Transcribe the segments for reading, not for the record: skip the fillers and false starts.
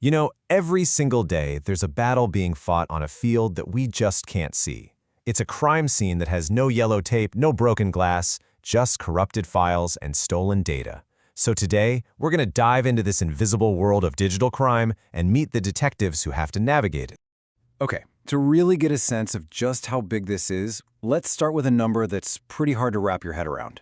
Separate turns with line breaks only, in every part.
You know, every single day, there's a battle being fought on a field that we just can't see. It's a crime scene that has no yellow tape, no broken glass, just corrupted files and stolen data. So today, we're going to dive into this invisible world of digital crime and meet the detectives who have to navigate it.
Okay, to really get a sense of just how big this is, let's start with a number that's pretty hard to wrap your head around.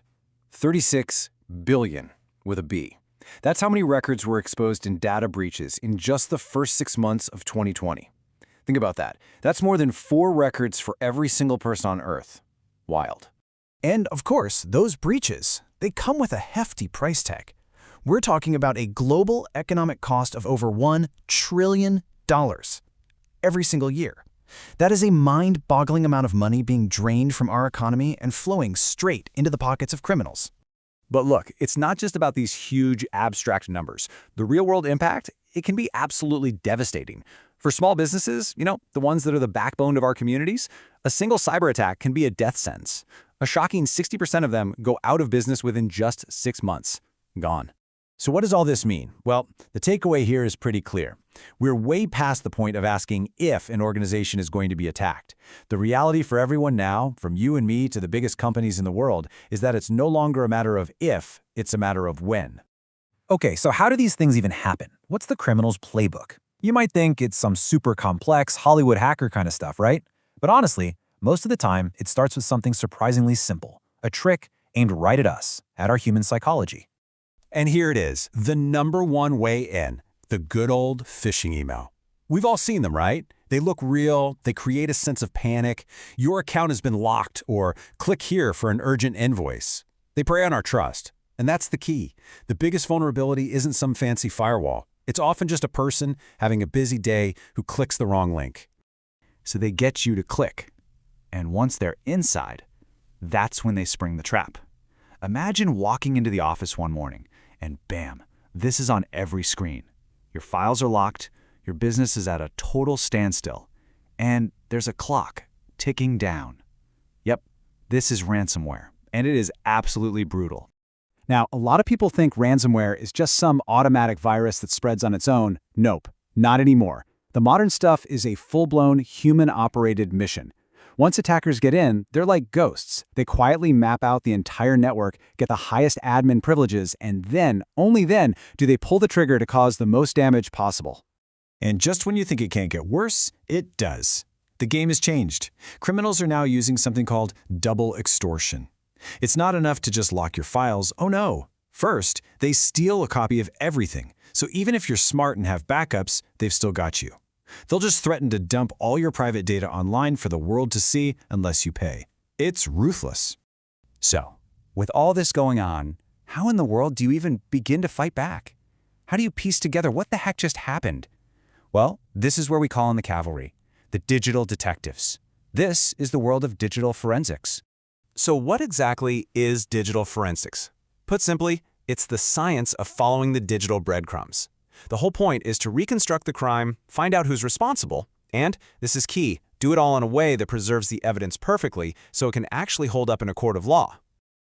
36 billion with a B. That's how many records were exposed in data breaches in just the first 6 months of 2020. Think about that. That's more than 4 records for every single person on Earth. Wild.
And of course, those breaches, they come with a hefty price tag. We're talking about a global economic cost of over $1 trillion every single year. That is a mind-boggling amount of money being drained from our economy and flowing straight into the pockets of criminals.
But look, it's not just about these huge abstract numbers. The real-world impact, it can be absolutely devastating. For small businesses, the ones that are the backbone of our communities, a single cyber attack can be a death sentence. A shocking 60% of them go out of business within just 6 months. Gone.
So what does all this mean? Well, the takeaway here is pretty clear. We're way past the point of asking if an organization is going to be attacked. The reality for everyone now, from you and me to the biggest companies in the world, is that it's no longer a matter of if, it's a matter of when.
Okay, so how do these things even happen? What's the criminal's playbook? You might think it's some super complex Hollywood hacker kind of stuff, right? But honestly, most of the time, it starts with something surprisingly simple, a trick aimed right at us, at our human psychology.
And here it is, the #1 way in, the good old phishing email. We've all seen them, right? They look real, they create a sense of panic. Your account has been locked, or click here for an urgent invoice. They prey on our trust. And that's the key. The biggest vulnerability isn't some fancy firewall. It's often just a person having a busy day who clicks the wrong link.
So they get you to click. And once they're inside, that's when they spring the trap. Imagine walking into the office one morning, and bam, this is on every screen. Your files are locked, your business is at a total standstill, and there's a clock ticking down. Yep, this is ransomware, and it is absolutely brutal. Now, a lot of people think ransomware is just some automatic virus that spreads on its own. Nope, not anymore. The modern stuff is a full-blown human-operated mission. Once attackers get in, they're like ghosts. They quietly map out the entire network, get the highest admin privileges, and then, only then, do they pull the trigger to cause the most damage possible.
And just when you think it can't get worse, it does. The game has changed. Criminals are now using something called double extortion. It's not enough to just lock your files. Oh no. First, they steal a copy of everything. So even if you're smart and have backups, they've still got you. They'll just threaten to dump all your private data online for the world to see unless you pay. It's ruthless.
So, with all this going on, how in the world do you even begin to fight back? How do you piece together what the heck just happened? Well, this is where we call in the cavalry, the digital detectives. This is the world of digital forensics.
So what exactly is digital forensics? Put simply, it's the science of following the digital breadcrumbs. The whole point is to reconstruct the crime, find out who's responsible, and, this is key, do it all in a way that preserves the evidence perfectly so it can actually hold up in a court of law.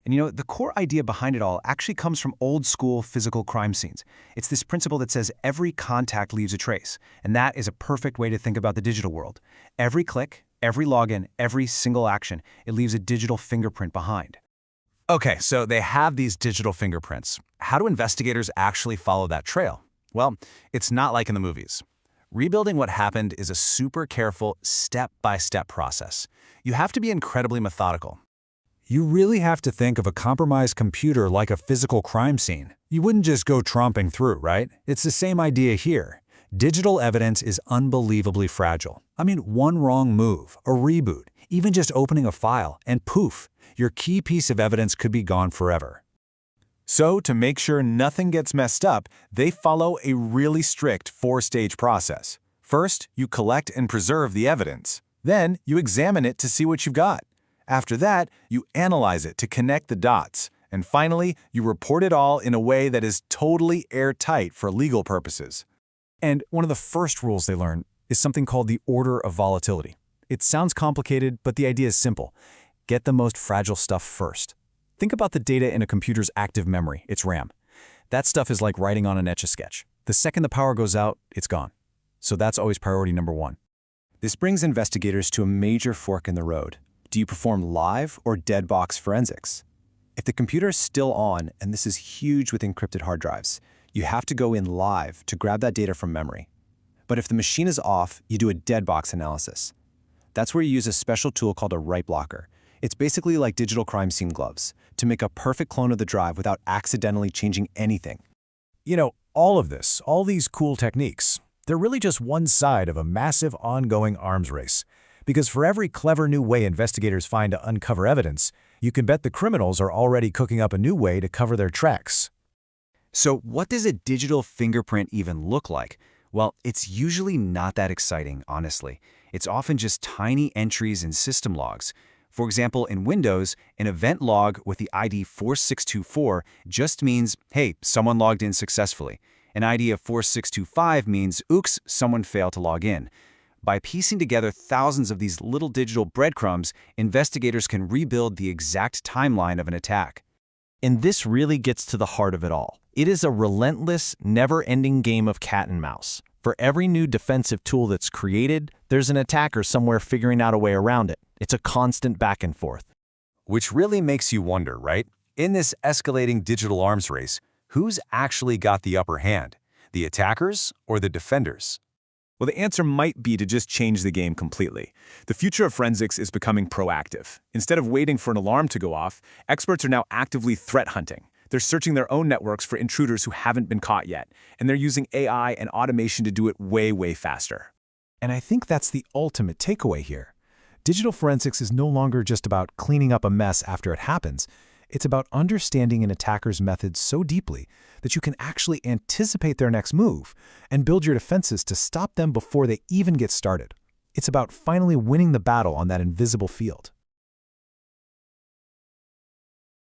And the core idea behind it all actually comes from old-school physical crime scenes. It's this principle that says every contact leaves a trace, and that is a perfect way to think about the digital world. Every click, every login, every single action, it leaves a digital fingerprint behind.
Okay, so they have these digital fingerprints. How do investigators actually follow that trail? Well, it's not like in the movies. Rebuilding what happened is a super careful, step-by-step process. You have to be incredibly methodical.
You really have to think of a compromised computer like a physical crime scene. You wouldn't just go tromping through, right? It's the same idea here. Digital evidence is unbelievably fragile. I mean, one wrong move, a reboot, even just opening a file, and poof, your key piece of evidence could be gone forever.
So, to make sure nothing gets messed up, they follow a really strict 4-stage process. First, you collect and preserve the evidence. Then, you examine it to see what you've got. After that, you analyze it to connect the dots. And finally, you report it all in a way that is totally airtight for legal purposes.
And one of the first rules they learn is something called the order of volatility. It sounds complicated, but the idea is simple. Get the most fragile stuff first. Think about the data in a computer's active memory, its RAM. That stuff is like writing on an Etch-a-Sketch.
The second the power goes out, it's gone. So that's always priority number one. This brings investigators to a major fork in the road. Do you perform live or dead box forensics? If the computer is still on, and this is huge with encrypted hard drives, you have to go in live to grab that data from memory. But if the machine is off, you do a dead box analysis. That's where you use a special tool called a write blocker. It's basically like digital crime scene gloves to make a perfect clone of the drive without accidentally changing anything.
You know, all of this, all these cool techniques, they're really just one side of a massive ongoing arms race. Because for every clever new way investigators find to uncover evidence, you can bet the criminals are already cooking up a new way to cover their tracks.
So what does a digital fingerprint even look like? Well, it's usually not that exciting, honestly. It's often just tiny entries in system logs. For example, in Windows, an event log with the ID 4624 just means, hey, someone logged in successfully. An ID of 4625 means, oops, someone failed to log in. By piecing together thousands of these little digital breadcrumbs, investigators can rebuild the exact timeline of an attack.
And this really gets to the heart of it all. It is a relentless, never-ending game of cat and mouse. For every new defensive tool that's created, there's an attacker somewhere figuring out a way around it. It's a constant back and forth.
Which really makes you wonder, right? In this escalating digital arms race, who's actually got the upper hand? The attackers or the defenders?
Well, the answer might be to just change the game completely. The future of forensics is becoming proactive. Instead of waiting for an alarm to go off, experts are now actively threat hunting. They're searching their own networks for intruders who haven't been caught yet, and they're using AI and automation to do it way, way faster.
And I think that's the ultimate takeaway here. Digital forensics is no longer just about cleaning up a mess after it happens. It's about understanding an attacker's methods so deeply that you can actually anticipate their next move and build your defenses to stop them before they even get started. It's about finally winning the battle on that invisible field.